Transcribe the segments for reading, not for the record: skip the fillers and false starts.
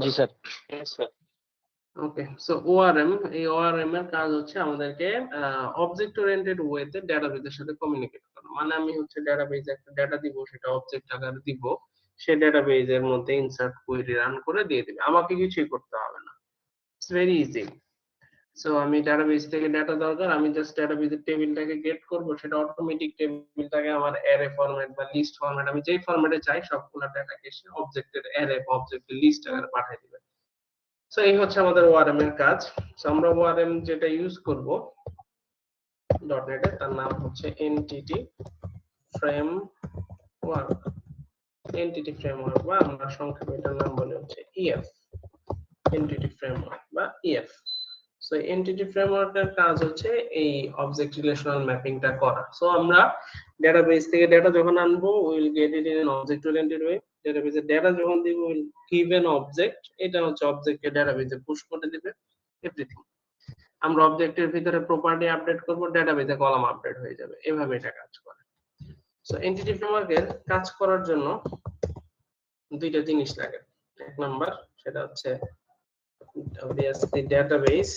জি sir. ওকে, so ORM, এই ORM এর কাজ হচ্ছে আমাদেরকে অবজেক্ট ওরিয়েন্টেড ওয়েতে ডেটাবেজের সাথে কমিউনিকেট করা। মানে আমি হচ্ছে ডেটাবেজে একটা ডেটা দিব, সেটা অবজেক্ট আকারে দিব, সে ডেটাবেজের মধ্যে ইনসার্ট কোয়েরি রান করে দিয়ে দিবে, আমাকে কিছুই করতে হবে না। It's very easy. সো আমি ডাটাবেস থেকে ডেটা দরকার, আমি জাস্ট ডাটাবেজের টেবিলটাকে গেট করব, সেটা অটোমেটিক টেবিলটাকে আমার অ্যারে ফরম্যাট বা লিস্ট ফরম্যাট, আমি যেই ফরম্যাটে চাই সবগুলা ডেটাকে সে অবজেক্টের অ্যারে বা অবজেক্টের লিস্ট আকারে পাঠিয়ে দিবে। সো এই হচ্ছে আমাদের ওআরএম এর কাজ। সো আমরা ওআরএম যেটা ইউজ করব ডটনেটে, তার নাম হচ্ছে এনটিটি ফ্রেমওয়ার্ক। এনটিটি ফ্রেমওয়ার্ক, বা আমরা সংক্ষেপে এটার নাম বলি হচ্ছে ইএফ, এনটিটি ফ্রেমওয়ার্ক বা ইএফ। সো এনটিটি ফ্রেমওয়ার্কের কাজ হচ্ছে এই অবজেক্ট রিলেশনাল ম্যাপিংটা করা। সো আমরা ডেটাবেস থেকে ডেটা যখন আনবো, will get it in object oriented way. ডেটাবেসে ডেটা যখন দিব, উইল গিভ এন অবজেক্ট, এটা হচ্ছে অবজেক্টকে ডেটাবেসে পুশ করে দিবে এভরিথিং। আমরা অবজেক্টের ভিতরে প্রপার্টি আপডেট করব, ডেটাবেসে কলাম আপডেট হয়ে যাবে, এভাবে এটা কাজ করে। সো এনটিটি ফ্রেমওয়ার্কের কাজ করার জন্য দুইটা জিনিস লাগে। এক নাম্বার, সেটা হচ্ছে obviously database.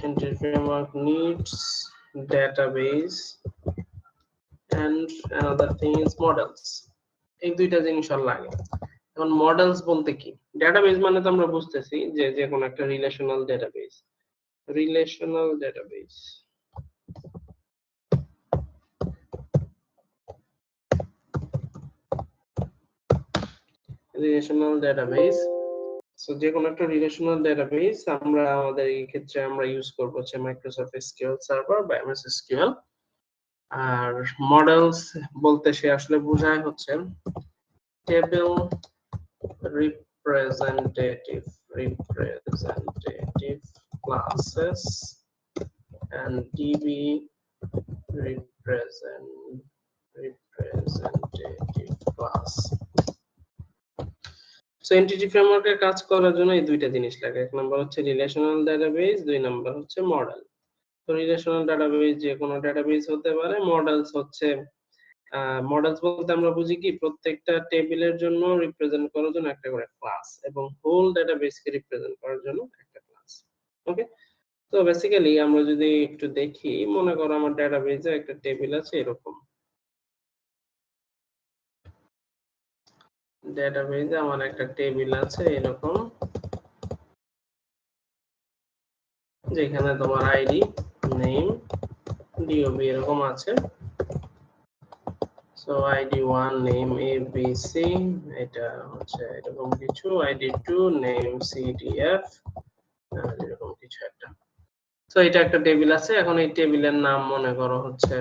Entity framework needs database, and another thing is models. এই দুইটা জিনিস আর লাগে। এখন মডেলস বলতে কি? ডেটাবেস মানে তো আমরা বুঝতেছি যে যে কোনো একটা relational database. Relational database, relational database. So যে কোনো একটা রিলেশনাল ডেটাবেস আমরা আমাদের এই ক্ষেত্রে আমরা ইউজ করব হচ্ছে মাইক্রোসফট এসকিউএল সার্ভার বা এমএস এসকিউএল। আর মডেলস বলতে সে আসলে বোঝায় হচ্ছে table representative classes and DB representative class. So entity ফ্রেমওয়ার্কের কাজ করার জন্য এই দুইটা জিনিস লাগে। এক নাম্বার হচ্ছে রিলেশনাল ডেটাবেস, দুই নাম্বার হচ্ছে মডেল। তো রিলেশনাল ডেটাবেস যে কোনো ডেটাবেস হতে পারে, মডেলস হচ্ছে মডেলস বলতে আমরা বুঝি কি, প্রত্যেকটা টেবিলের জন্য রিপ্রেজেন্ট করার জন্য একটা করে ক্লাস, এবং হোল ডেটাবেসকে রিপ্রেজেন্ট করার জন্য একটা ক্লাস। ওকে, তো বেসিক্যালি আমরা যদি একটু দেখি, মনে করো আমার ডেটাবেসে একটা টেবিল আছে এরকম, ডেটাবেসে আমার একটা টেবিল আছে এরকম, যেখানে তোমার আইডি, নেম, ডিওবি এরকম আছে। সো আইডি 1 নেম এবিসি, এটা হচ্ছে এরকম কিছু, আইডি 2 নেম সিডিএফ, এরকম কিছু একটা। সো এটা একটা টেবিল আছে। এখন এই টেবিলের নাম মনে করো হচ্ছে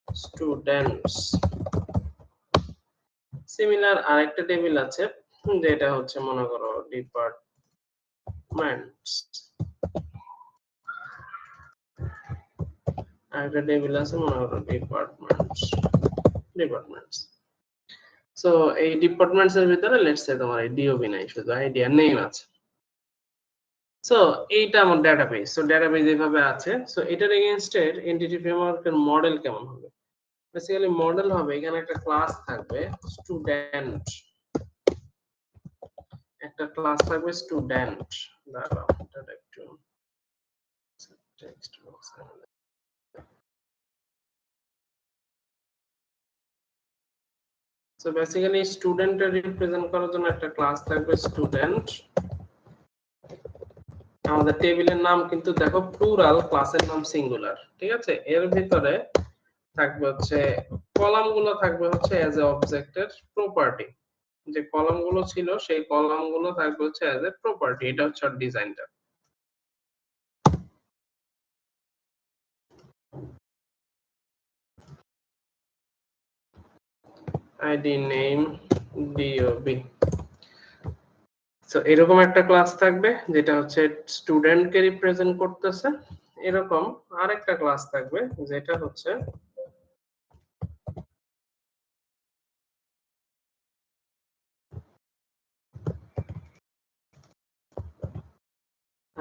স্টুডেন্টস। সিমিলার আরেকটা টেবিল আছে, যেটা হচ্ছে মনে করো ডিপার্টমেন্টস। আরেকটা টেবিল আছে মনে করো ডিপার্টমেন্টস। সো এই ডিপার্টমেন্টস এর ভিতরে লেটস সে তোমার এই ডিওবি নাই, শুধু আইডি আর নেম আছে। সো এইটা আমার ডেটাবেস। সো ডেটাবেস এইভাবে আছে। সো এটার এগেইনস্টে এনটিটি ফ্রেমওয়ার্কের মডেল কেমন হবে? বেসিক্যালি মডেল হবে, এখানে একটা ক্লাস থাকবে স্টুডেন্ট, একটা ক্লাস থাকবে স্টুডেন্ট। দাঁড়াও, এটা একটু টেক্সট বক্স। সো বেসিক্যালি স্টুডেন্টের রিপ্রেজেন্ট করার জন্য একটা ক্লাস থাকবে স্টুডেন্ট। আমাদের টেবিলের নাম কিন্তু দেখো প্লুরাল, ক্লাসের নাম সিঙ্গুলার, ঠিক আছে? এর ভিতরে থাকবে হচ্ছে কলামগুলো থাকবে হচ্ছে অ্যাজ এ অবজেক্টের প্রপার্টি। যে কলামগুলো ছিল সেই কলামগুলো থাকবে হচ্ছে অ্যাজ এ প্রপার্টি। এটা হচ্ছে ডিজাইনটা। ID name DOB. সো এরকম একটা ক্লাস থাকবে যেটা হচ্ছে স্টুডেন্টকে রিপ্রেজেন্ট করতেছে। এরকম আরেকটা ক্লাস থাকবে যেটা হচ্ছে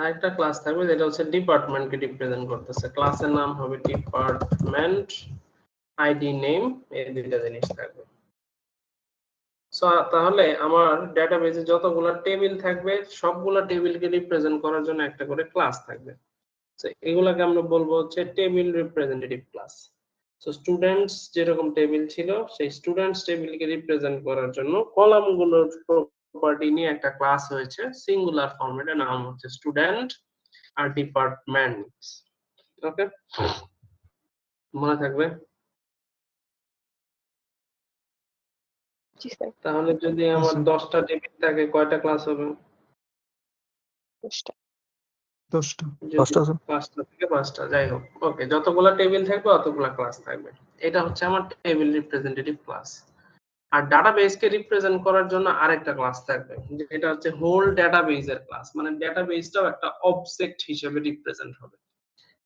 আরেকটা ক্লাস থাকবে যেটা হচ্ছে ডিপার্টমেন্টকে রিপ্রেজেন্ট করতেছে। ক্লাসের নাম হবে ডিপার্টমেন্ট, আইডি নেম, এই দুইটা জিনিস থাকবে। সো তাহলে আমার ডেটাবেজে যতগুলা টেবিল থাকবে সবগুলা টেবিলকে রিপ্রেজেন্ট করার জন্য একটা করে ক্লাস থাকবে। সো এগুলাকে আমরা বলবো হচ্ছে table representative class. So students যেরকম টেবিল ছিল সেই স্টুডেন্টস টেবিলকে রিপ্রেজেন্ট করার জন্য কলামগুলোর প্রপার্টি নিয়ে একটা ক্লাস হয়েছে সিঙ্গুলার ফরম্যাটে, নাম হচ্ছে স্টুডেন্ট আর ডিপার্টমেন্টস। ওকে, মনে থাকবে? জি স্যার। তাহলে যদি আমার 10টা টেবিল থাকে কয়টা ক্লাস হবে? 10টা। 5টা থেকে 5টা, যাই হোক। ওকে, যতগুলা টেবিল থাকবে অতগুলা ক্লাস থাকবে। এটা হচ্ছে আমার টেবিল রিপ্রেজেন্টেটিভ ক্লাস। আর ডাটাবেসকে রিপ্রেজেন্ট করার জন্য আরেকটা ক্লাস থাকবে, যেটা হচ্ছে হোল ডাটাবেসের ক্লাস। মানে ডাটাবেসটাও একটা অবজেক্ট হিসেবে রিপ্রেজেন্ট হবে।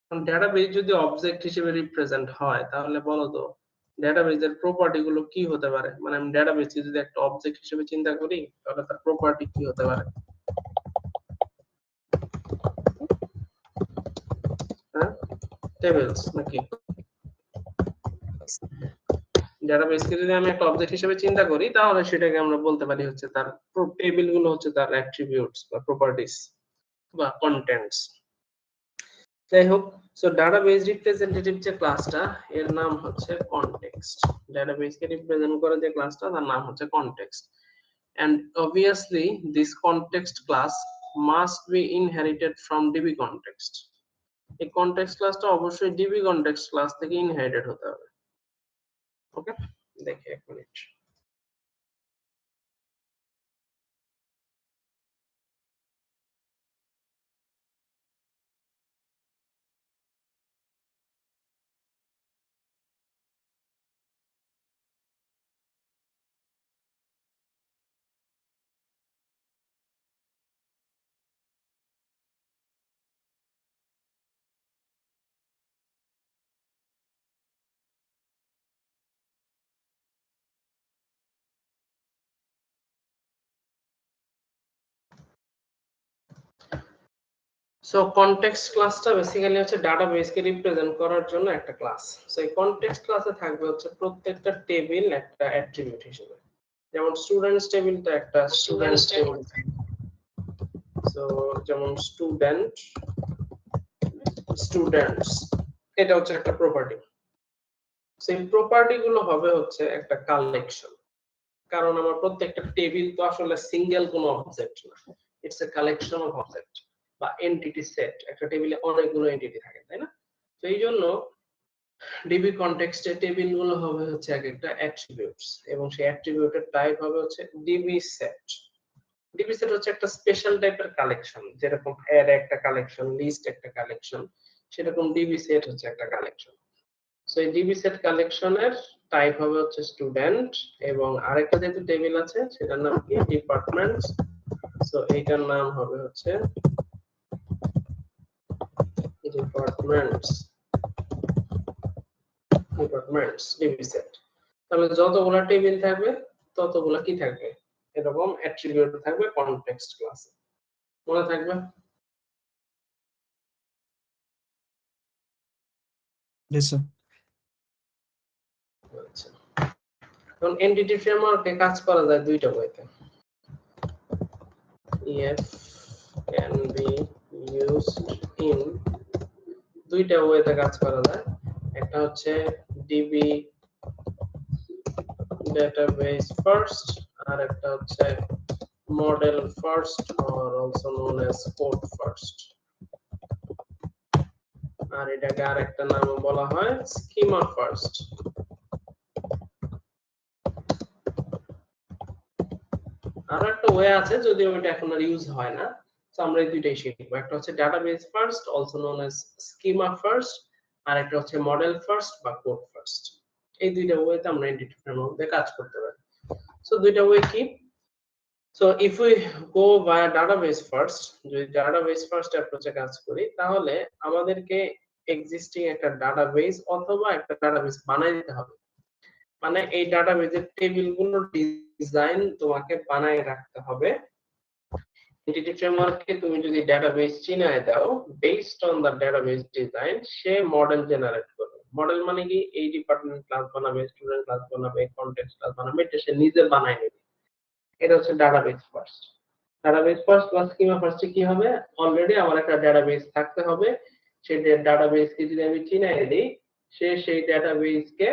কারণ ডাটাবেস যদি অবজেক্ট হিসেবে রিপ্রেজেন্ট হয় তাহলে বলো তো ডাটাবেসের প্রপার্টি গুলো কি হতে পারে? মানে আমি ডাটাবেসকে যদি একটা অবজেক্ট হিসেবে চিন্তা করি তাহলে তার প্রপার্টি কি হতে পারে? হ্যাঁ, টেবিলস নাকি? ডাটাবেসকে যদি আমি একটা অবজেক্ট হিসেবে চিন্তা করি তাহলে সেটাকে আমরা বলতে পারি হচ্ছে তার টেবিল গুলো হচ্ছে তার অ্যাট্রিবিউটস বা প্রপার্টিস বা কন্টেন্টস। যাই হোক, সো ডাটাবেস রিপ্রেজেন্টেটিভ যে ক্লাসটা এর নাম হচ্ছে কনটেক্সট। ডাটাবেসকে রিপ্রেজেন্ট করে যে ক্লাসটা তার নাম হচ্ছে context. And obviously this context class must be inherited from DB context. এই কনটেক্সট ক্লাসটা অবশ্যই ডিবি কনটেক্সট ক্লাস থেকে ইনহেরিটেড হতে হবে। ওকে, দেখি এক মিনিট। সো কনটেক্সট ক্লাসটা বেসিক্যালি হচ্ছে ডাটাবেসকে রিপ্রেজেন্ট করার জন্য একটা ক্লাস। সো এই কনটেক্সট ক্লাসে থাকবে হচ্ছে প্রত্যেকটা টেবিল একটা অ্যাট্রিবিউট হিসেবে। যেমন স্টুডেন্টস টেবিলটা একটা স্টুডেন্টস টেবিল। সো যেমন স্টুডেন্টস এটা হচ্ছে একটা প্রপার্টি। সেই প্রপার্টি গুলো হবে হচ্ছে একটা কালেকশন। কারণ আমার প্রত্যেকটা টেবিল তো আসলে সিঙ্গেল কোনো অবজেক্ট না, it's a collection of object বা এন্টিটি সেট। একটা টেবিলে অনেকগুলো এন্টিটি থাকে, তাই না? তো এই জন্য ডিবি কনটেক্সটে টেবিল গুলো হবে হচ্ছে এক একটা অ্যাট্রিবিউটস এবং সেই অ্যাট্রিবিউটের টাইপ হবে হচ্ছে ডিবি সেট। ডিবি সেট হচ্ছে একটা স্পেশাল টাইপের কালেকশন, যেরকম অ্যারে একটা কালেকশন, লিস্ট একটা কালেকশন, সেরকম ডিবি সেট হচ্ছে একটা কালেকশন। সো এই ডিবি সেট কালেকশনের টাইপ হবে হচ্ছে স্টুডেন্ট এবং আরেকটা যেহেতু টেবিল আছে সেটার নাম কি? ডিপার্টমেন্টস। সো এইটার নাম হবে হচ্ছে ডিপার্টমেন্টস ডিবি সেট। তাহলে যতগুলা টেবিল থাকবে ততগুলা কি থাকবে? এরকম অ্যাট্রিবিউট থাকবে কনটেক্সট ক্লাসে। মনে থাকবে? Yes, sir. আচ্ছা, এখন এন্টিটি ফ্রেমওয়ার্কে কাজ করা যায় দুইটা ওয়েতে। EF can be used in দুইটা ওয়েতে কাজ করা যায়। একটা হচ্ছে ডিবি database first আর একটা হচ্ছে model first or also known as code first। আর এটাকে আরেকটা নাম বলা হয় schema first। আর একটা ওয়ে আছে যদিও এটা এখন আর ইউজ হয় না। তো আমরা এই দুইটাই শিখবো। একটা হচ্ছে database first also known as schema first আর একটা হচ্ছে model first বা code first। এই দুইটা ওয়েতে আমরা এন্টিটি ফ্রেমওয়ার্ক দিয়ে কাজ করতে পারি। সো দুইটা ওয়ে কি? So if we go via database first, যদি database first approach এ কাজ করি তাহলে আমাদেরকে existing একটা database অথবা একটা database বানাই দিতে হবে। মানে এই ডাটাবেজের টেবিলগুলোর ডিজাইন তোমাকে বানায় রাখতে হবে। এন্টিটি ফ্রেমওয়ার্ককে তুমি যদি ডাটাবেস চিনায় দাও based on the database design, সে মডেল জেনারেট করবে। মডেল মানে কি? এই ডিপার্টমেন্ট ক্লাস বানাবে, স্টুডেন্ট ক্লাস বানাবে, কনটেক্সট ক্লাস বানাবে, এটা সে নিজে বানায় নেবে। এটা হচ্ছে ডাটাবেস ফার্স্ট। ডাটাবেস ফার্স্ট বা স্কিমা ফার্স্টে কি হবে? অলরেডি আমার একটা ডাটাবেস থাকতে হবে। সেই ডাটাবেসকে যদি আমি চিনাই দেই, সে সেই ডাটাবেসকে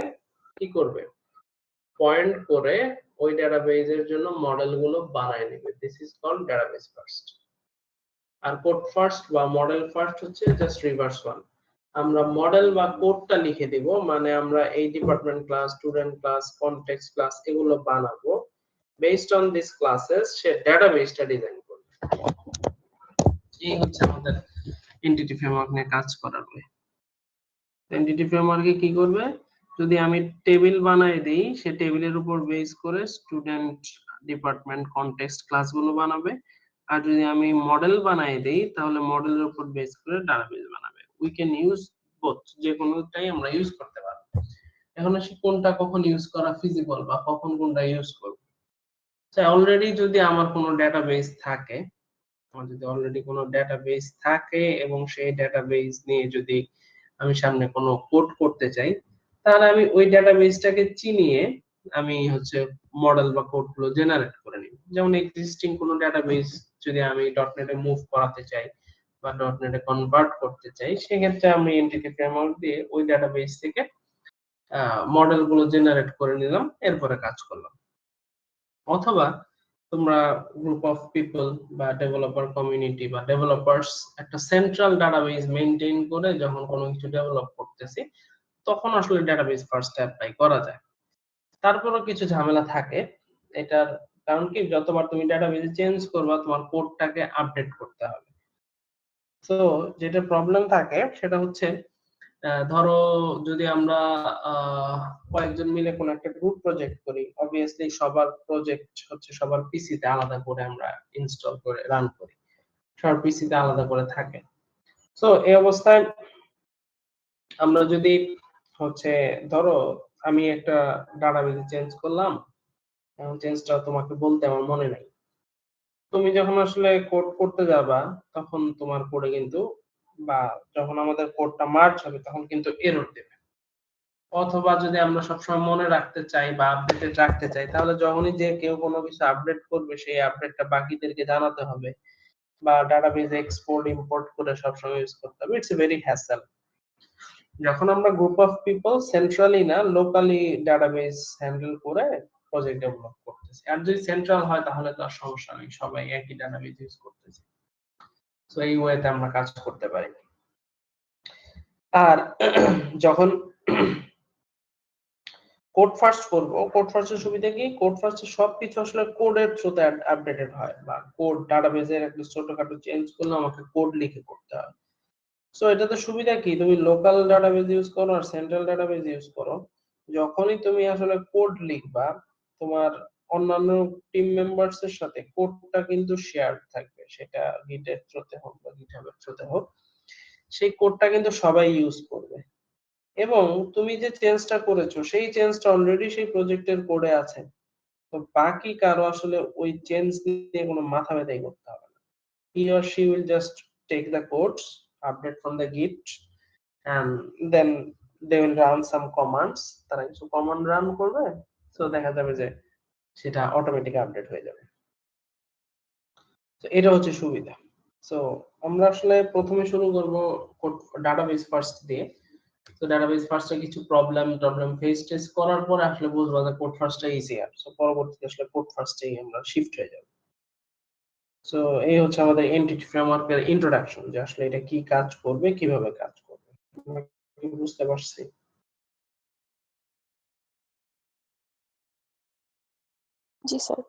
কি করবে? পয়েন্ট করে ওই ডাটাবেসের জন্য মডেলগুলো বানায় নেবে। This is called database first. আর কোড ফার্স্ট বা মডেল ফার্স্ট হচ্ছে জাস্ট রিভার্স ওয়ান। আমরা মডেল বা কোডটা লিখে দিব, মানে আমরা এই department class, student class, context class এগুলো বানাবো। বেসড অন দিস ক্লাসেস সে ডাটাবেসটা ডিজাইন করবে। এই হচ্ছে আমাদের এন্টিটি ফ্রেমওয়ার্ক নিয়ে কাজ করার ওয়ে। এন্টিটি ফ্রেমওয়ার্কে কি করবে? যদি আমি টেবিল বানাই দেই, সে টেবিলের উপর বেস করে স্টুডেন্ট, ডিপার্টমেন্ট, কনটেক্সট ক্লাসগুলো বানাবে। আর যদি আমি মডেল বানাই দেই, তাহলে মডেলের উপর বেস করে ডাটাবেস বানাবে। উই ক্যান ইউজ বোথ, যে কোনোটাই আমরা ইউজ করতে পারবো। এখন আসি কোনটা কখন ইউজ করা ফিজিবল বা কখন কোনটা ইউজ করব। অলরেডি যদি আমার কোনো ডাটাবেস থাকে, আমার যদি অলরেডি কোনো ডাটাবেস থাকে এবং সেই ডাটাবেস নিয়ে যদি আমি সামনে কোনো কোড করতে চাই, তাহলে আমি ওই ডাটাবেসটাকে চিনিয়ে আমি হচ্ছে মডেল বা কোডগুলো জেনারেট করে নিব। যেমন এক্সিস্টিং কোনো ডাটাবেস যদি আমি .NET এ মুভ করাতে চাই বা .NET এ কনভার্ট করতে চাই, সেক্ষেত্রে আমি এন্টিটি ফ্রেমওয়ার্ক দিয়ে ওই ডাটাবেস থেকে মডেলগুলো জেনারেট করে নিলাম, এরপরে কাজ করলাম। অথবা তোমরা গ্রুপ অফ পিপল বা ডেভেলপার কমিউনিটি বা ডেভেলপার্স একটা সেন্ট্রাল ডাটাবেস মেইনটেইন করে যখন কোনো কিছু ডেভেলপ করতেছি, তখন আসলে ডাটাবেস ফার্স্ট অ্যাপ্লাই করা যায়। তারপরেও কিছু ঝামেলা থাকে। এটার কারণ কি, যতবার তুমি ডাটাবেস চেঞ্জ করবা তোমার কোডটাকে আপডেট করতে হবে। তো যেটা প্রবলেম থাকে সেটা হচ্ছে, ধরো যদি আমরা কয়েকজন মিলে কোনো একটা গ্রুপ প্রজেক্ট করি, অবভিয়াসলি সবার প্রজেক্ট হচ্ছে সবার পিসিতে আলাদা করে আমরা ইনস্টল করে রান করি, সবার পিসিতে আলাদা করে থাকে। তো এই অবস্থায় আমরা যদি হচ্ছে, ধরো আমি একটা ডাটাবেস চেঞ্জ করলাম, এখন চেঞ্জটা তোমাকে বলতে আমার মনে নাই। তুমি যখন আসলে কোড করতে যাবা, তখন তোমার কোডে কিন্তু, বা যখন আমাদের কোডটা মার্জ হবে তখন কিন্তু এরর দেবে। অথবা যদি আমরা সবসময় মনে রাখতে চাই বা আপডেটেড রাখতে চাই, তাহলে যখনই যে কেউ কোনো কিছু আপডেট করবে সেই আপডেটটা বাকিদেরকে জানাতে হবে, বা ডাটাবেজ এক্সপোর্ট ইম্পোর্ট করে সবসময় ইউজ করতে হবে। It's a very hassle. যখন আমরা গ্রুপ অফ পিপল সেন্ট্রালি না লোকালি ডাটাবেজ হ্যান্ডেল করে প্রজেক্ট ডেভেলপ করতেছি, আর যদি সেন্ট্রাল হয় তাহলে তো আর সমস্যা নেই, সবাই একই ডাটাবেজ ইউজ করতেছে। সো এই ওয়েতে আমরা কাজ করতে পারি। আর যখন কোড ফার্স্ট করব, কোড ফার্স্টের সুবিধা কি? কোড ফার্স্টে সবকিছু আসলে কোডের থ্রুতে আপডেটেড হয়, বা কোড ডাটাবেজের একটা ছোটখাটো চেঞ্জ করলে আমাকে কোড লিখে করতে হয়। সো এটাতে সুবিধা কি, তুমি লোকাল ডাটাবেজ ইউজ করো আর সেন্ট্রাল ডাটাবেজ ইউজ করো, যখনই তুমি আসলে কোড লিখবা, তোমার অন্যান্য টিম মেম্বারস এর সাথে কোডটা কিন্তু শেয়ার থাকবে, সেটা গিটের থ্রুতে হোক বা গিটহাবের থ্রুতে হোক, সেই কোডটা কিন্তু সবাই ইউজ করবে। এবং তুমি যে চেঞ্জটা করেছো সেই চেঞ্জটা অলরেডি সেই প্রজেক্টের কোডে আছে। তো বাকি কারো আসলে ওই চেঞ্জ নিয়ে কোনো মাথা ব্যথাই করতে হবে না। He or she will just take the codes, update from the Git, and then they will run some commands. তারা কিছু কমান্ড রান করবে, তো দেখা যাবে যে সেটা অটোমেটিক আপডেট হয়ে যাবে। তো এটা হচ্ছে সুবিধা। সো আমরা আসলে প্রথমে শুরু করব ডাটাবেস ফার্স্ট দিয়ে। তো ডাটাবেস ফার্স্টে কিছু প্রবলেম ফেস টেস করার পরে আসলে বুঝবো যে কোড ফার্স্টটা ইজিয়ার। সো পরবর্তীতে আসলে কোড ফার্স্টেই আমরা শিফট হয়ে যাব। সো এই হচ্ছে আমাদের এন্টিটি ফ্রেমওয়ার্কের ইন্ট্রোডাকশন, যে আসলে এটা কি কাজ করবে, কিভাবে কাজ করবে। আমরা কি বুঝতে পারছি? জি স্যার।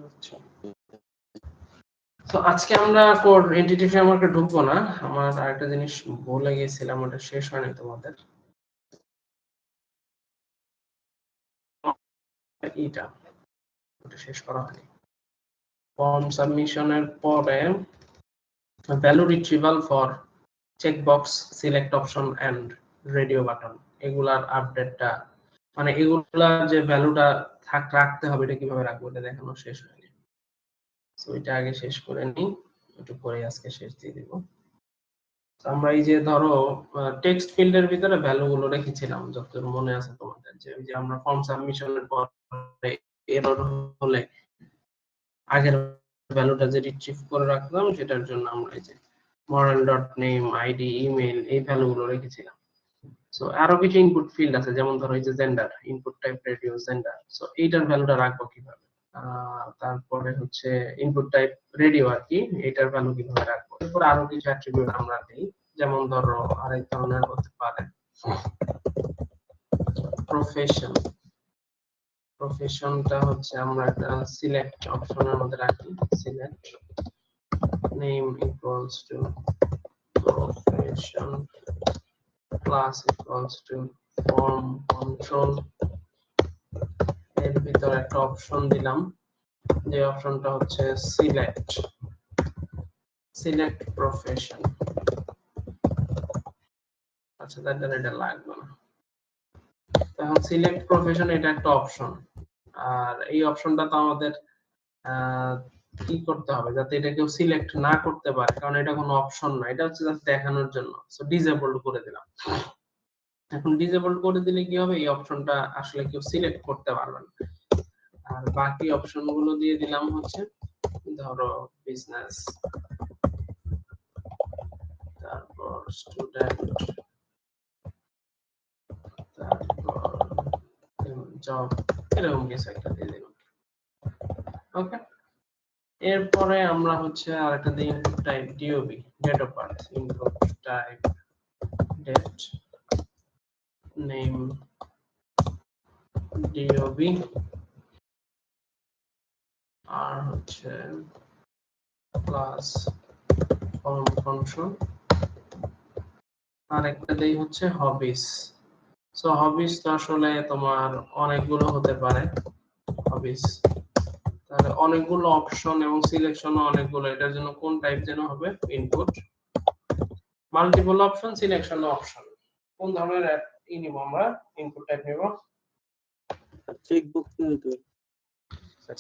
আচ্ছা। তো আজকে আমরা কোড এন্টিটি ফ্রেমওয়ার্কে ঢুকবো না। আমার আরেকটা জিনিস ভুলে গিয়েছিলাম, ওটা শেষ হয়নি তোমাদের। এটা ওটা শেষ করা হয়নি। ফর্ম সাবমিশনের পরে value retrieval for checkbox, select option and radio button, এগুলার আপডেটটা, মানে এগুলার যে ভ্যালুটা রাখতে হবে, এটা কিভাবে রাখবো এটা দেখানো শেষ হয়নি। সো এটা আগে শেষ করে নিই, একটু পরে আজকে শেষ দিয়ে দিব। আমরা এই যে ধরো টেক্সট ফিল্ডের ভিতরে ভ্যালু গুলো রেখেছিলাম, যতদূর মনে আছে তোমাদের, যে ওই যে আমরা ফর্ম সাবমিশনের পরে এরর হলে আগের ভ্যালুটা যে রিট্রিভ করে রাখলাম, সেটার জন্য আমরা এই যে model dot name, ID, email এই ভ্যালুগুলো রেখেছিলাম। সো আরো কিছু ইনপুট ফিল্ড আছে, যেমন ধরো এই যে gender, input type radio gender. So এইটার ভ্যালুটা রাখবো কিভাবে? তারপরে হচ্ছে ইনপুট টাইপ রেডিও আর কি, এটার ভ্যালু কিভাবে রাখবো? এরপর আরো কিছু অ্যাট্রিবিউট আমরা দিই, যেমন ধরো আরেক ধরনের হতে পারে প্রফেশন। প্রফেশনটা হচ্ছে আমরা একটা সিলেক্ট অপশনের মধ্যে রাখি, select name equals to profession class equals to form control, এর ভিতরে একটা অপশন দিলাম, যে অপশনটা হচ্ছে সিলেক্ট প্রফেশন। আচ্ছা, তাহলে এটা লাগবে না। এখন সিলেক্ট প্রফেশন এটা একটা অপশন, আর এই অপশনটা তো আমাদের কি করতে হবে যাতে এটা কেউ সিলেক্ট না করতে পারে, কারণ এটা কোনো অপশন না, এটা হচ্ছে জাস্ট দেখানোর জন্য। সো ডিসেবলড করে দিলাম। এখন ডিসেবল করে দিলে কি হবে, এই অপশনটা আসলে কেউ সিলেক্ট করতে পারবে না। আর বাকি অপশন গুলো দিয়ে দিলাম হচ্ছে ধরো বিজনেস, তারপর স্টুডেন্ট, তারপর জব, এরকম কিছু একটা দিয়ে দিলাম। ওকে, এরপরে আমরা হচ্ছে আরেকটা দিই input type DOB, date of birth, input type date, name DOB, আর হচ্ছে ক্লাস ফর্ম কন্ট্রোল, আর একটা দেই হচ্ছে হবিস। সো হবিস তো আসলে তোমার অনেকগুলো হতে পারে হবিস, তাহলে অনেকগুলো অপশন এবং সিলেকশনও অনেকগুলো, এটার জন্য কোন টাইপ যেন হবে, input multiple option, selection option, কোন ধরনের ই নিব আমরা, ইনপুট টাইপ নিব চেকবক্স নিতে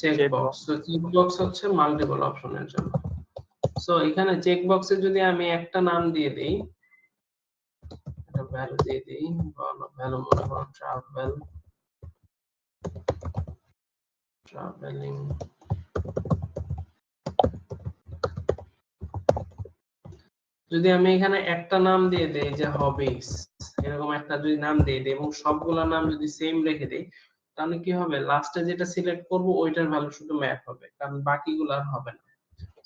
চেকবক্স। তো চেকবক্স হচ্ছে মাল্টিপল অপশনের জন্য। সো এখানে চেকবক্সে যদি আমি একটা নাম দিয়ে দেই, একটা ভ্যালু দিয়ে দেই, ভ্যালু মনে করো ট্রাভেলিং, যদি আমি এখানে একটা নাম দিয়ে দেই যে হবিস, এরকম একটা যদি নাম দিয়ে দেই এবং সবগুলা নাম যদি সেম রেখে দেই, তাহলে কি হবে, লাস্টে যেটা সিলেক্ট করব ওইটার ভ্যালু শুধু ম্যাপ হবে, কারণ বাকিগুলো আর হবে না।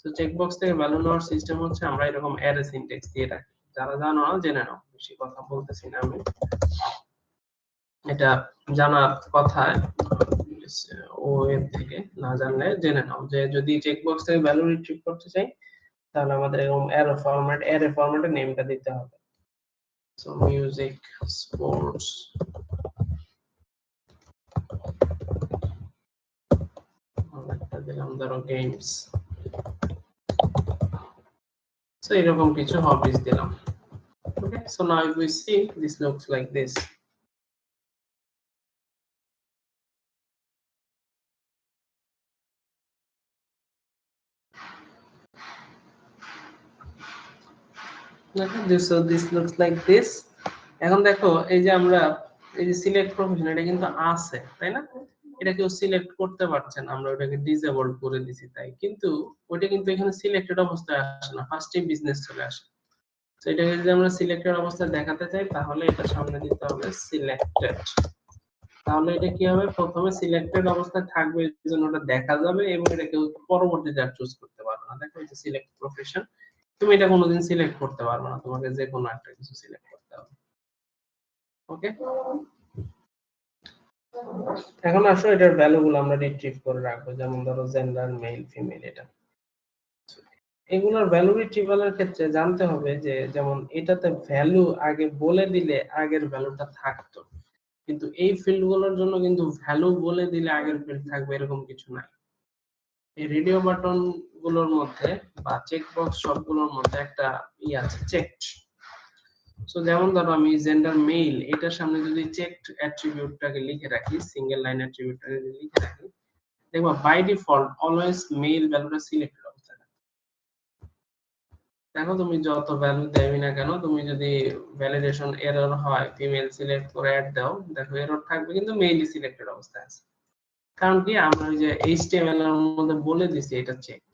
তো চেকবক্স থেকে ভ্যালু নেওয়ার সিস্টেম হচ্ছে আমরা এরকম অ্যারে সিনট্যাক্স দিয়ে রাখি, যারা জানো না জেনে নাও, বেশি কথা বলতেছি না আমি, এটা জানার কথা ও এর থেকে, না জানলে জেনে নাও যে যদি চেকবক্স থেকে ভ্যালু রিট্রিভ করতে চাই তাহলে আমাদের এরকম অ্যারে ফরম্যাটে নেমটা দিতে হবে। সো মিউজিক, স্পোর্টস, একটা দিলাম ধরো গেমস, সো এরকম কিছু হবিস দিলাম। Okay, so now if we see, this looks like this. So this looks like this. এখন দেখো এই যে আমরা এই যে সিলেক্ট প্রফেশন, এটা কিন্তু আছে তাই না, এটা কেউ সিলেক্ট করতে পারছে না, আমরা ওটাকে ডিসেবল করে দিছি তাই, কিন্তু ওটা কিন্তু এখানে সিলেক্টেড অবস্থায় আসে না, ফার্স্টেই বিজনেস চলে আসে। তো এটাকে যদি আমরা সিলেক্টেড অবস্থায় দেখাতে চাই তাহলে এটা সামনে দিতে হবে সিলেক্টেড, তাহলে এটা কি হবে, প্রথমে সিলেক্টেড অবস্থায় থাকবে, এই জন্য ওটা দেখা যাবে এবং এটা কেউ পরবর্তীতে আর চুজ করতে পারবে না। দেখো এই যে সিলেক্ট প্রফেশন, তুমি এটা কোনোদিন সিলেক্ট করতে পারবে না, তোমাকে যে কোনো একটা কিছু সিলেক্ট করতে হবে। ওকে, এখন আসো এটার ভ্যালু গুলো আমরা রিট্রিভ করে রাখবো, যেমন ধরো জেন্ডার, মেল, ফিমেল, এটা এগুলোর ভ্যালু রিট্রিভালের ক্ষেত্রে জানতে হবে যে যেমন এটাতে ভ্যালু আগে বলে দিলে আগের ভ্যালুটা থাকতো, কিন্তু এই ফিল্ড গুলোর জন্য কিন্তু ভ্যালু বলে দিলে আগের ফিল্ড থাকবে এরকম কিছু নাই। এই রেডিও বাটন গুলোর মধ্যে বা চেক বক্স সবগুলোর মধ্যে একটা ই আছে, চেকড। সো যেমন ধরো আমি জেন্ডার মেল, এটার সামনে যদি চেকড অ্যাট্রিবিউটটাকে লিখে রাখি, সিঙ্গেল লাইন অ্যাট্রিবিউটটাকে যদি লিখে রাখি, দেখো বাই ডিফল্ট অলওয়েজ মেল ভ্যালুটা সিলেক্টেড অবস্থায় থাকে, দেখো তুমি যত ভ্যালু দেবে না কেন, তুমি যদি ভ্যালিডেশন এরর হয় ফিমেল সিলেক্ট করে অ্যাড দাও, দেখো এরর থাকবে কিন্তু মেইলই সিলেক্টেড অবস্থায় আছে। কারণ কি আমরা ওই যে HTML এর মধ্যে বলে দিছি এটা চেকড।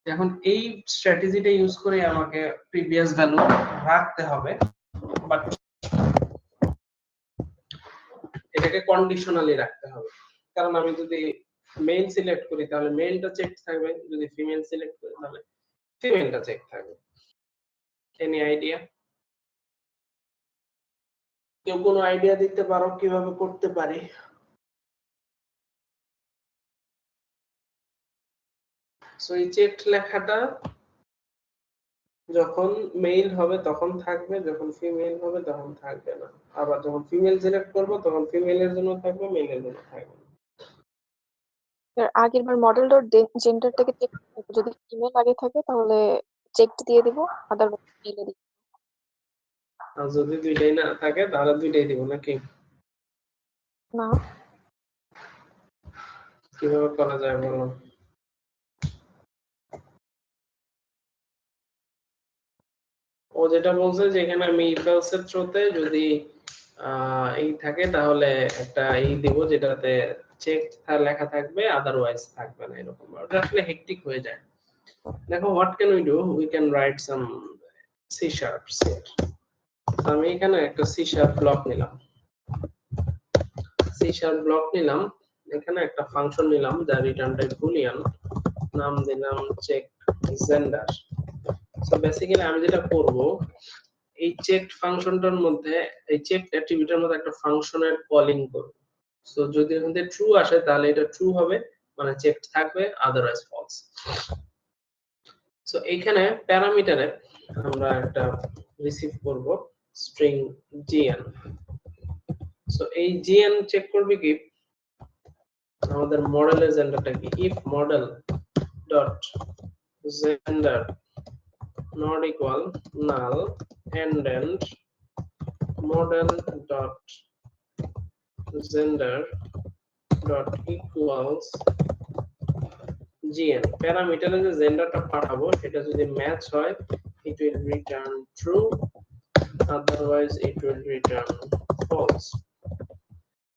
এখন এই স্ট্র্যাটেজিটা ইউজ করে আমাকে প্রিভিয়াস ভ্যালু রাখতে হবে, বাট এটাকে কন্ডিশনালি রাখতে হবে। কারণ আমি যদি মেল সিলেক্ট করি তাহলে মেলটা চেক থাকবে, যদি ফিমেল সিলেক্ট করি তাহলে ফিমেলটা চেক থাকবে। Any idea? কেউ কোনো আইডিয়া দিতে পারো কিভাবে করতে পারি? সো এই চেক লেখাটা যখন মেল হবে তখন থাকবে, যখন ফিমেল হবে তখন থাকবে না। আবার যখন ফিমেল সিলেক্ট করব তখন ফিমেলের জন্য থাকবে, মেলের জন্য থাকবে না। এর আগের বার মডেল ডট জেন্ডারটাকে চেক করবো, যদি ফিমেল আগে থাকে তাহলে চেকড দিয়ে দিব, আদারওয়াইজ মেলে দিব। আর যদি দুইটাই না থাকে তাহলে দুইটাই দিব নাকি? না, কিভাবে করা যায় বলো? ও যেটা বলছে যে এখানে আমি ইফ এলস এর থ্রুতে যদি এই থাকে তাহলে একটা দিব যেটাতে চেক লেখা থাকবে, আদারওয়াইজ থাকবে না, এরকম ওটা আসলে হেক্টিক হয়ে যায়। দেখো what can we do, we can write some C sharp set. আমি এখানে একটা সি শার্প ব্লক নিলাম, সি শার্প ব্লক নিলাম, এখানে একটা ফাংশন নিলাম যা রিটার্ন টাইপ বুলিয়ান, নাম দিলাম চেক জেন্ডার। সো বেসিক্যালি আমি যেটা করব, এই চেক ফাংশনটার মধ্যে, এই চেক অ্যাট্রিবিউটের মধ্যে একটা ফাংশনের কলিং করব। সো যদি এখান থেকে ট্রু আসে তাহলে এটা ট্রু হবে, মানে চেক থাকবে, আদারওয়াইজ ফলস। সো এইখানে প্যারামিটারে আমরা একটা রিসিভ করব স্ট্রিং gn। সো এই gn চেক করবে কি আমাদের মডেলের জেন্ডারটা কি, if model dot gender not equal null and then model dot gender dot equals gn। প্যারামিটারে যে জেন্ডারটা পাঠাবো সেটা যদি ম্যাচ হয় it will return true, otherwise it will return false।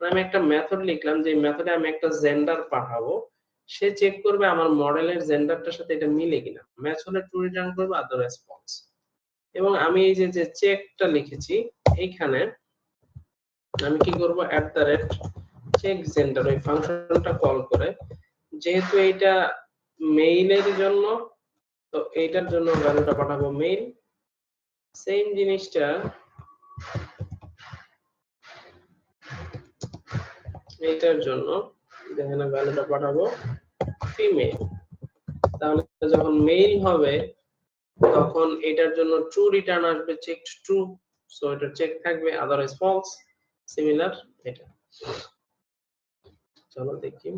আমি একটা মেথড লিখলাম, যে মেথডে আমি একটা জেন্ডার পাঠাবো, সে চেক করবে আমার মডেলের জেন্ডারটার সাথে এটা মিলে কিনা, ম্যাচ হলে ট্রু রিটার্ন করবে, আদারওয়াইজ ফলস। এবং আমি এই যে চেকটা লিখেছি এইখানে আমি কি করব, চেক জেন্ডার ওই ফাংশনটা কল করে, যেহেতু এটা মেইলের জন্য, তো এইটার জন্য ভ্যালুটা পাঠাবো মেইল। সেম জিনিসটা এইটার জন্য, এখানে ভ্যালুটা পাঠাবো ফিমেল। তাহলে যখন মেইল হবে তখন এটার জন্য ট্রু রিটার্ন আসবে, চেকড ট্রু, সো এটা চেক থাকবে, আদারওয়াইজ ফলস। সিমিলার এটা। চলো দেখি।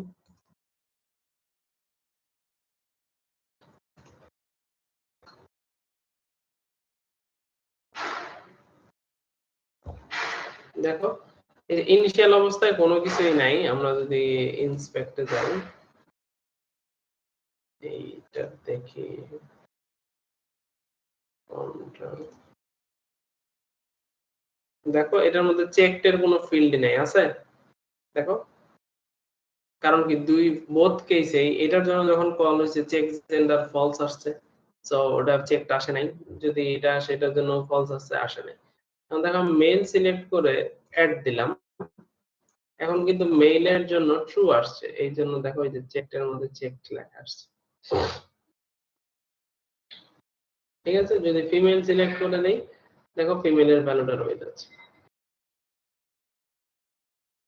দেখো ইনিশিয়াল অবস্থায় কোনো কিছুই নাই, আমরা যদি ইন্সপেক্টে যাই এইটা দেখি, দেখো এটার মধ্যে চেকড এর কোনো ফিল্ড নেই, আছে? দেখো কারণ কি দুই বোথ কেসেই এটার জন্য যখন কল হয়েছে চেক জেন্ডার ফলস আসছে, সো ওটা চেকড আসে নাই, যদি এটা আসে এটার জন্য ফলস আসছে, আসে নাই। এখন দেখো মেল সিলেক্ট করে অ্যাড দিলাম, এখন কিন্তু মেইলের জন্য ট্রু আসছে, এই জন্য দেখো এই যে চেকড এর মধ্যে চেকড লেখা আসছে। ঠিক আছে, যদি ফিমেল সিলেক্ট করে দেই দেখো ফিমেলের ভ্যালুটা রয়ে যাচ্ছে।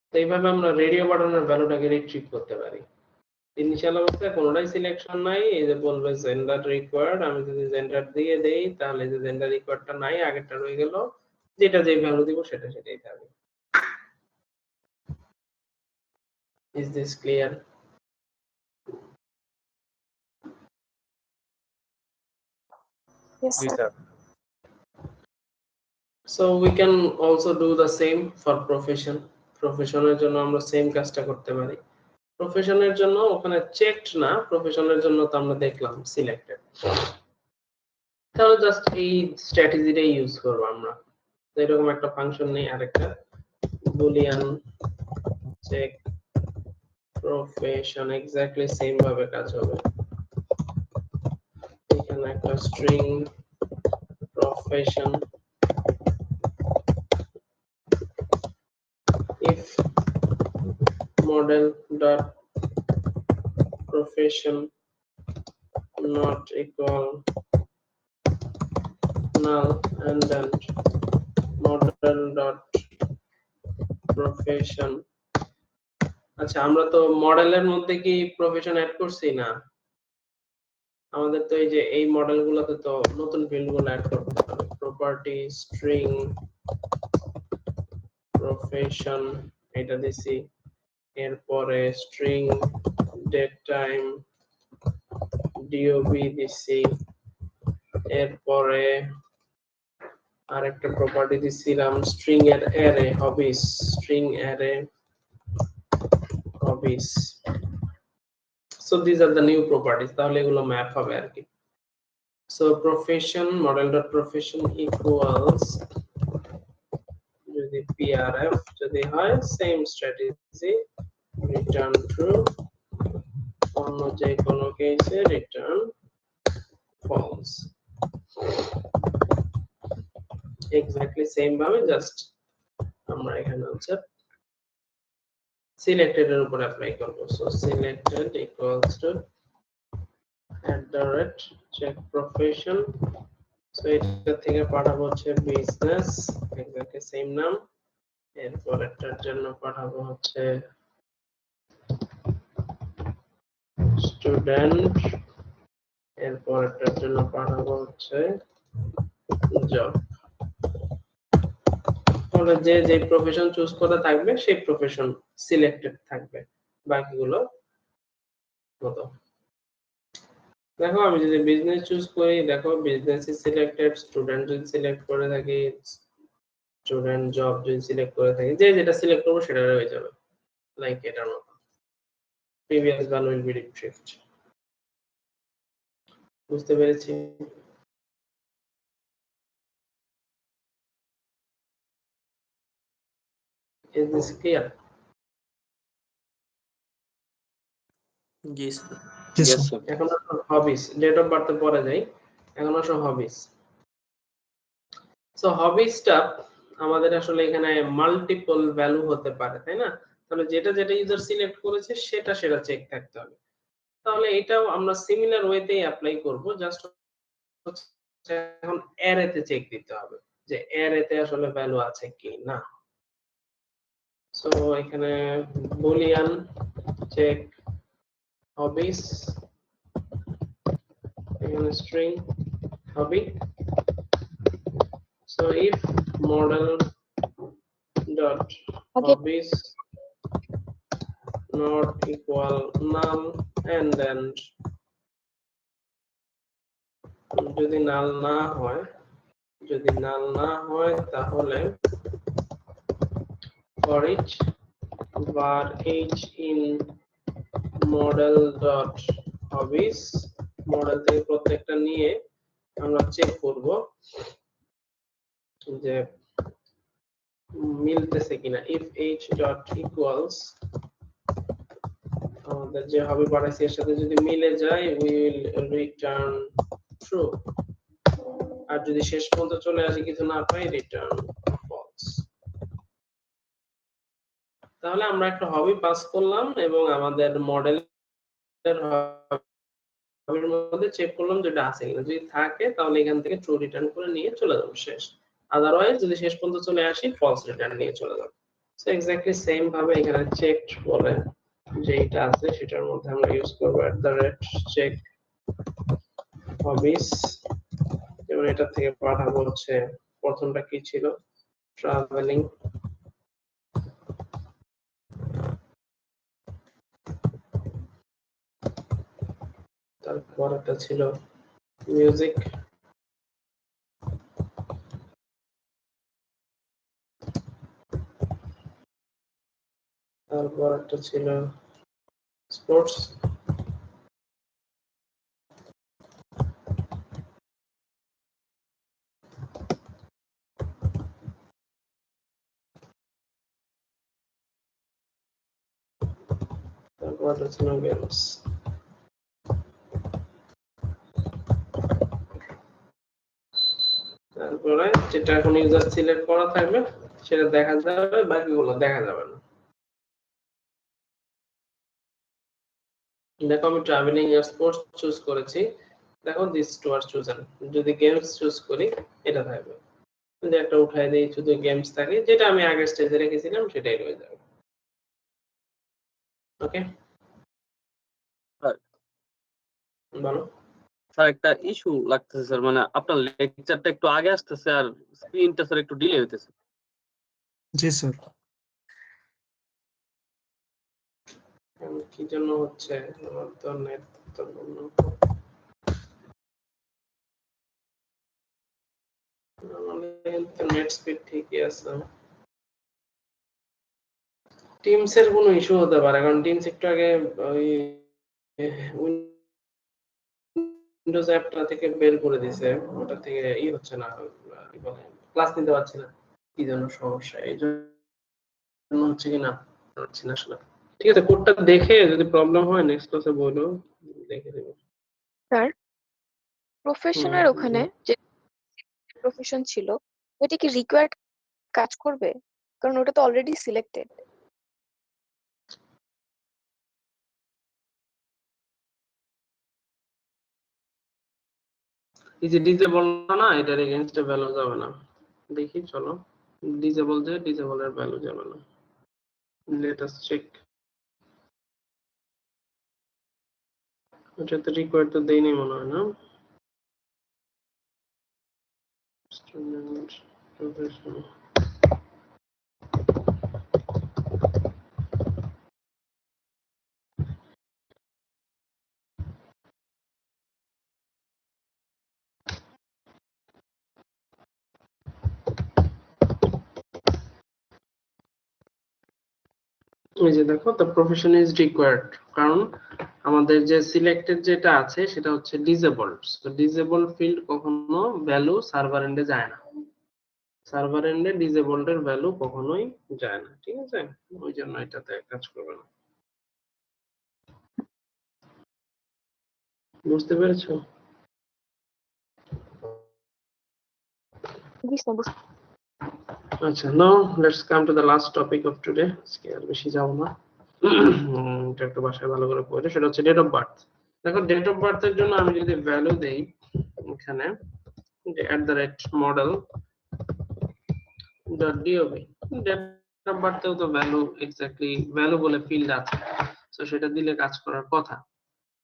তো এইভাবে আমরা রেডিও বাটনের ভ্যালুটাকে রিট্রিভ করতে পারি। ইনিশিয়াল অবস্থায় কোনোটাই সিলেকশন নাই, এই যে বলবে জেন্ডার রিকোয়ার্ড, আমি যদি জেন্ডার দিয়ে দেই তাহলে যে জেন্ডার রিকোয়ার্ডটা নাই, আগেরটা রয়ে গেল, যেটা যে ভ্যালু দিব সেটা সেটাই থাকবে। Is this clear? Yes G sir. Sir. So we can also do the same for profession। প্রফেশনের জন্য আমরা সেম কাজটা করতে পারি। প্রফেশনের জন্য ওখানে চেকড না, প্রফেশনের জন্য তো আমরা দেখলাম সিলেক্টেড। তাহলে জাস্ট এই স্ট্র্যাটেজিটাই ইউজ করব আমরা। তো এরকম একটা ফাংশন নেই আরেকটা boolean check profession, exactly same ভাবে কাজ হবে। এখানে একটা string profession if model dot profession not equal null and then model dot profession। আচ্ছা আমরা তো মডেলের মধ্যে কি প্রফেশন অ্যাড করছি না, আমাদের তো এই যে এই মডেলগুলোতে তো নতুন ফিল্ডগুলো অ্যাড করতে হবে। প্রপার্টি স্ট্রিং প্রফেশন এটা দিছি, এরপরে স্ট্রিং ডেট টাইম ডিওবি দিছি, এরপরে আরেকটা প্রপার্টি দিছিলাম স্ট্রিং এর array hobbies, string array hobbies. So this are the new properties, তাহলে এগুলো ম্যাপ হবে আর কি। So profession model dot profession equals যদি পিআরএফ যদি হয় সেম স্ট্র্যাটেজি রিটার্ন ট্রু, অন্য যে কোনো কেসে রিটার্ন ফলস। এক্স্যাক্টলি সেম ভাবে জাস্ট আমরা এখানে হচ্ছে সিলেক্টেড এর উপর অ্যাপ্লাই করব। So selected equals to check profession, so এটা থেকে পাঠাবো হচ্ছে বিজনেস, এক্স্যাক্টলি সেম নাম। এরপর এটার জন্য পাঠাবো হচ্ছে স্টুডেন্ট, এরপর এটার জন্য পাঠাবো হচ্ছে জব। তাহলে যে যে প্রফেশন চুজ করা থাকবে সেই প্রফেশন সিলেক্টেড থাকবে, বাকিগুলো মতো। দেখো আমি যদি বিজনেস চুজ করি, দেখো বিজনেস ইজ সিলেক্টেড, স্টুডেন্ট যদি সিলেক্ট করে থাকি স্টুডেন্ট, জব যদি সিলেক্ট করে থাকি, যে যেটা সিলেক্ট করবো সেটা হয়ে যাবে, লাইক এটার মতো প্রিভিয়াস ভ্যালু উইল বি রিট্রিভড। বুঝতে পেরেছি? Is this clear? G sir. Yes, sir. এখন হবিস, ডেট অফ বার্থ পরে যাই, এখন আসো হবিস। সো হবিসটা আমাদের আসলে এখানে মাল্টিপল ভ্যালু হতে পারে, তাই না? তাহলে যেটা যেটা ইউজার সিলেক্ট করেছে সেটা সেটা চেক থাকতে হবে। তাহলে এটাও আমরা সিমিলার ওয়েতেই অ্যাপ্লাই করব, জাস্ট এখন অ্যারেতে চেক দিতে হবে যে অ্যারেতে আসলে ভ্যালু আছে কি না। সো এখানে বুলিয়ান চেক হবিস, এখানে string hobby. So if model dot আগে hobbies not equal null and then যদি নাল না হয়, যদি নাল না হয় তাহলে for each var h in model dot hobbies, model থেকে প্রত্যেকটা নিয়ে আমরা চেক করব যে মিলতেছে কিনা। if h dot equals আমাদের যে হবি পাঠাইছি এর সাথে যদি মিলে যায় we will return true, আর যদি শেষ পর্যন্ত চলে আসে কিছু না পাই রিটার্ন ফলস। তাহলে আমরা একটা হবি পাস করলাম এবং আমাদের মডেলের হবির মধ্যে চেক করলাম যেটা আছে কিনা, যদি থাকে তাহলে এখান থেকে ট্রু রিটার্ন করে নিয়ে চলে যাব শেষ, আদারওয়াইজ যদি শেষ পর্যন্ত চলে আসি ফলস রিটার্ন নিয়ে চলে যাব। সো এক্স্যাক্টলি সেম ভাবে এখানে চেকড বলে যেটা আছে সেটার মধ্যে আমরা ইউজ করব @check hobbies, এবং এটা থেকে পাঠাবো হচ্ছে প্রথমটা কি ছিল ট্রাভেলিং, তারপর একটা ছিল মিউজিক, তারপর একটা ছিল sports, what is no games তারপরে যেটা এখন ইউজার সিলেক্ট করা থাকবে সেটা দেখা যাবে, বাকিগুলো দেখা যাবে না। দেখো আমি ট্রাভেলিং আর স্পোর্টস চুজ করেছি, দেখো দিস টু আর চুজেন। যদি গেমস চুজ করি এটা থাকবে, যদি একটা উঠাই দেই শুধু গেমস থাকে, যেটা আমি আগের স্টেজে রেখেছিলাম সেটাই রয়ে যাবে। ওকে স্যার বলো। স্যার একটা ইস্যু লাগতেছে স্যার, মানে আপনার লেকচারটা একটু আগে আসতেছে আর স্ক্রিনটা স্যার একটু ডিলে হইতেছে। জি স্যার। কি জন্য হচ্ছে? আমার তো নেট তো বন্ধ। আমাদের তো নেট স্পিড ঠিকই আছে। টিমস এর কোনো ইস্যু হতে পারে, কারণ টিমস একটু আগে ওই উইন্ডোজ অ্যাপটা থেকে বের করে দিয়েছে, ওটা থেকে হচ্ছে না, কি বলে, ক্লাস নিতে পারছি না। কি জন্য সমস্যা, এই জন্য হচ্ছে কি না পারছি না আসলে। ঠিক আছে, কোডটা দেখে যদি প্রবলেম হয় নেক্সট ক্লাসে বলো, দেখে দেব। স্যার, প্রফেশনের ওখানে যে প্রফেশন ছিল ওটা কি রিকোয়ার্ড কাজ করবে? কারণ ওটা তো অলরেডি সিলেক্টেড। এই যে ডিসেবল না, এটার এগেইনস্টে ভ্যালু যাবে না। দেখি চলো, ডিসেবল যে ডিসেবলের ভ্যালু যাবে না। Let us check. এটা তো রিকোয়ার্ড তো দেইনি মনে হয় না। স্টুডেন্ট প্রফেশন, এই যে দেখো the profession is required, কারণ আমাদের যে সিলেক্টেড যেটা আছে সেটা হচ্ছে ডিসেবলড। তো ডিসেবল ফিল্ড কখনো ভ্যালু সার্ভার এন্ডে যায় না, সার্ভার এন্ডে ডিসেবলড এর ভ্যালু কখনোই যায় না। ঠিক আছে, ওই জন্য এটাতে কাজ করবে না। বুঝতে পেরেছো? জি স্যার, বুঝতে আচ্ছা, now let's come to the last topic of today. আজকে আর বেশি যাবো না, এটা একটু বাসায় ভালো করে পড়ে। সেটা হচ্ছে ডেট অফ বার্থ। দেখো ডেট অফ বার্থ এর জন্য আমি যদি ভ্যালু দেই এখানে @model .dob, ডেট অফ বার্থেও তো ভ্যালু এক্স্যাক্টলি ভ্যালু বলে ফিল্ড আছে, তো সেটা দিলে কাজ করার কথা।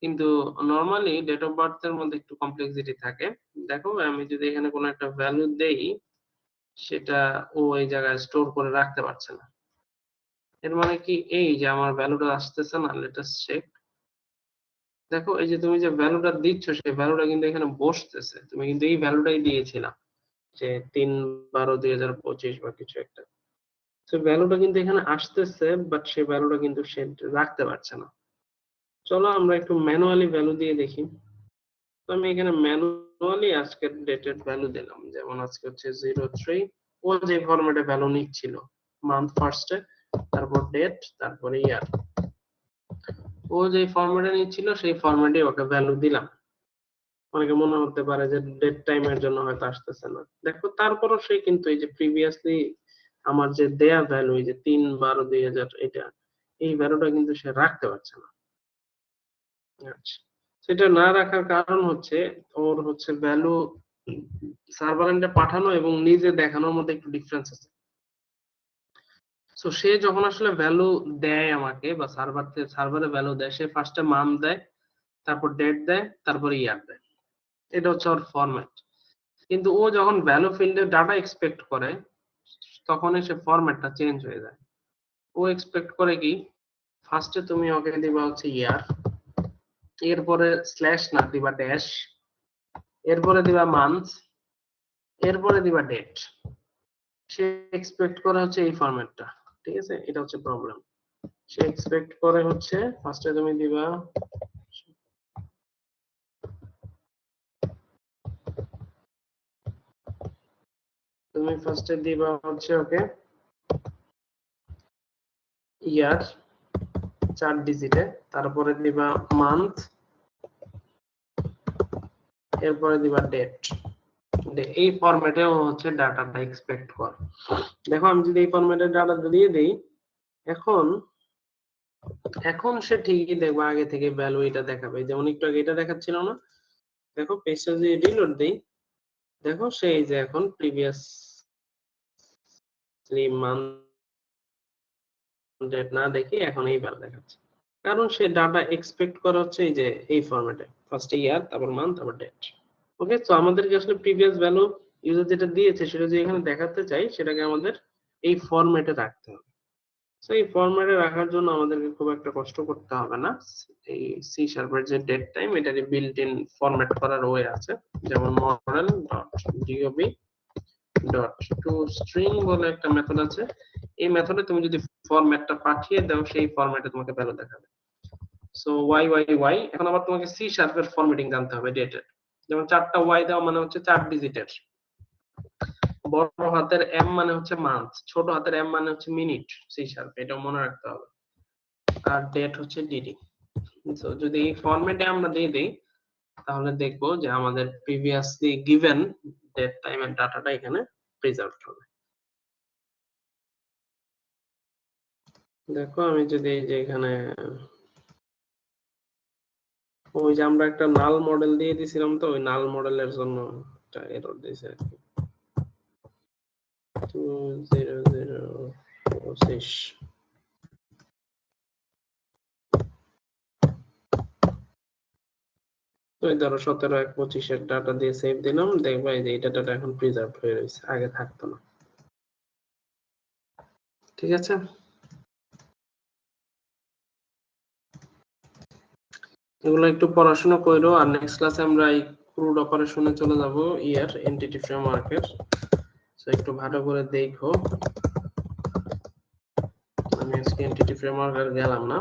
কিন্তু নরমালি ডেট অফ বার্থ এর মধ্যে একটু কমপ্লেক্সিটি থাকে। দেখো আমি যদি এখানে কোনো একটা ভ্যালু দেই, সেটা ও এই জায়গায় স্টোর করে রাখতে পারছে না। এর মানে কি এই যে আমার ভ্যালুটা আসতেছে না? Let us check. দেখো এই যে তুমি যে ভ্যালুটা দিচ্ছ সেই ভ্যালুটা কিন্তু এখানে বসতেছে, তুমি কিন্তু এই ভ্যালুটাই দিয়েছিলা যে 3/12/2025 বা কিছু একটা। তো ভ্যালুটা কিন্তু এখানে আসতেছে, বাট সেই ভ্যালুটা কিন্তু সে রাখতে পারছে না। চলো আমরা একটু ম্যানুয়ালি ভ্যালু দিয়ে দেখি। তো আমি এখানে ম্যানুয়ালি আজকের ডেটের ভ্যালু দিলাম, যেমন আজকে হচ্ছে 03। ও যে ফরম্যাটে ভ্যালু নিচ্ছিল মান্থ ফার্স্টে, তারপর ডেট, তারপরে ইয়ার, ও যে ফরম্যাটে নিচ্ছিল সেই ফরম্যাটে ওকে ভ্যালু দিলাম। অনেকে মনে হতে পারে যে ডেট টাইমের জন্য হয়তো আসতেছে না। দেখো তারপরও সে কিন্তু এই যে প্রিভিয়াসলি আমার যে দেয়া ভ্যালু, এই যে 3/12/2000, এটা এই ভ্যালুটা কিন্তু সে রাখতে পারছে না। আচ্ছা, সেটা না রাখার কারণ হচ্ছে ওর হচ্ছে ভ্যালু সার্ভার এন্ডে পাঠানো এবং নিজে দেখানোর মধ্যে একটু ডিফারেন্স আছে। সো সে যখন আসলে ভ্যালু দেয় আমাকে, বা সার্ভারে ভ্যালু দেয়, সে ফার্স্টে মান্থ দেয়, তারপর ডেট দেয়, তারপর ইয়ার দেয়। এটা হচ্ছে ওর ফরম্যাট। কিন্তু ও যখন ভ্যালু ফিল্ডে ডাটা এক্সপেক্ট করে, তখনই সে ফরম্যাটটা চেঞ্জ হয়ে যায়। ও এক্সপেক্ট করে কি, ফার্স্টে তুমি ওকে দিবা হচ্ছে ইয়ার, এরপরে স্ল্যাশ না দিবা ড্যাশ, এরপরে দিবা মান্থ, এরপরে দিবা ডেট। সে এক্সপেক্ট করে হচ্ছে এই ফরম্যাটটা। ঠিক আছে, এটা হচ্ছে প্রবলেম। সে এক্সপেক্ট করে হচ্ছে ফার্স্টে তুমি দিবা, তুমি ফার্স্টে দিবা হচ্ছে ওকে ইয়ার, 4 ডিজিটে, তারপরে দিবা মান্থ, এরপরে দিবা ডেট। এই ফরম্যাটে হচ্ছে ডাটাটা এক্সপেক্ট কর। দেখো আমি যদি এই ফরম্যাটে ডাটাটা দিয়ে দেই, এখন সে ঠিকই দেখবো আগে থেকে ভ্যালু এটা দেখাবে, যেমন একটু আগে এটা দেখাচ্ছিল না। দেখো পেজটা যদি রিলোড দেই, দেখো সেই যে এখন প্রিভিয়াস মান্থ ডেট না দেখি এখন এই ভ্যালু দেখাচ্ছে, কারণ সে ডাটা এক্সপেক্ট করা হচ্ছে এই যে এই ফরম্যাটে, ফার্স্ট ইয়ার, তারপর মান্থ, তারপর ডেট। ওকে, তো আমাদেরকে আসলে প্রিভিয়াস ভ্যালু ইউজার যেটা দিয়েছে সেটা যদি এখানে দেখাতে চাই, সেটাকে আমাদের এই ফরম্যাটে রাখতে হবে। তো এই ফরম্যাটে রাখার জন্য আমাদেরকে খুব একটা কষ্ট করতে হবে না। এই সি শার্পের যে ডেট টাইম, এটারই বিল্ট ইন ফরম্যাট করার ওয়ে আছে, যেমন model dot DOB dot two string বলে একটা মেথড আছে। এই মেথডে তুমি যদি ফরম্যাটটা পাঠিয়ে দাও, সেই ফরম্যাটে তোমাকে ভ্যালু দেখাবে। সো ওয়াই ওয়াই ওয়াই, এখন আবার তোমাকে সি শার্পের ফরম্যাটিং জানতে হবে ডেটের। যেমন 4টা ওয়াই দাও মানে হচ্ছে 4 ডিজিটের, বড় হাতের এম মানে হচ্ছে মান্থ, ছোট হাতের এম মানে হচ্ছে মিনিট, সি শার্প, এটা মনে রাখতে হবে। আর ডেট হচ্ছে ডিডি। তো যদি এই ফরম্যাটে আমরা দিয়ে দেই, তাহলে দেখবো যে আমাদের প্রিভিয়াসলি গিভেন ডেট টাইম এর ডাটাটা এখানে প্রিজার্ভ হবে। দেখো আমি যদি এই যে এখানে ওই যে আমরা একটা নাল মডেল দিয়ে দিছিলাম, তো ওই নাল মডেলের জন্য একটা এরর দিয়েছে আর কি, 20046। তো এই ধরো 17/1/25 ডাটা দিয়ে সেভ দিলাম, দেখবা এই যে এই ডাটাটা এখন প্রিজার্ভ হয়ে রয়েছে, আগে থাকতো না। ঠিক আছে, এগুলো একটু পড়াশোনা করো, আর নেক্সট ক্লাসে আমরা এই ক্রুড অপারেশনে চলে যাব, ইয়ার এন্টিটি ফ্রেমওয়ার্কের। সো একটু ভালো করে দেখো। আমি আজকে এন্টিটি ফ্রেমওয়ার্ক আর গেলাম না,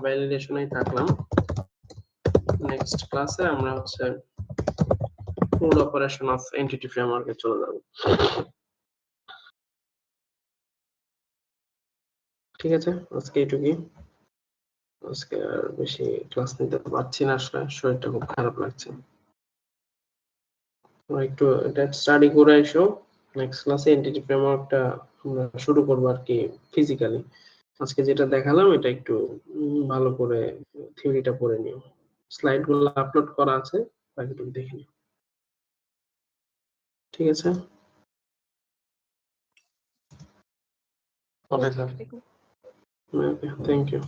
ভ্যালিডেশনেই থাকলাম। নেক্সট ক্লাসে আমরা হচ্ছে ক্রুড অপারেশন অফ এন্টিটি ফ্রেমওয়ার্কে চলে যাব। ঠিক আছে, আজকে এটুকুই। আজকে আর বেশি ক্লাস নিতে পারছি না, আসলে শরীরটা খুব খারাপ লাগছে। তোমরা একটু এটা স্টাডি করে এসো, নেক্সট ক্লাসে এন্টিটি ফ্রেমওয়ার্কটা আমরা শুরু করবো আর কি ফিজিক্যালি। আজকে যেটা দেখালাম এটা একটু ভালো করে থিওরিটা পড়ে নিও, স্লাইড গুলো আপলোড করা আছে, বাকিটুকু দেখে নিও। ঠিক আছে, okay sir. Okay, thank you.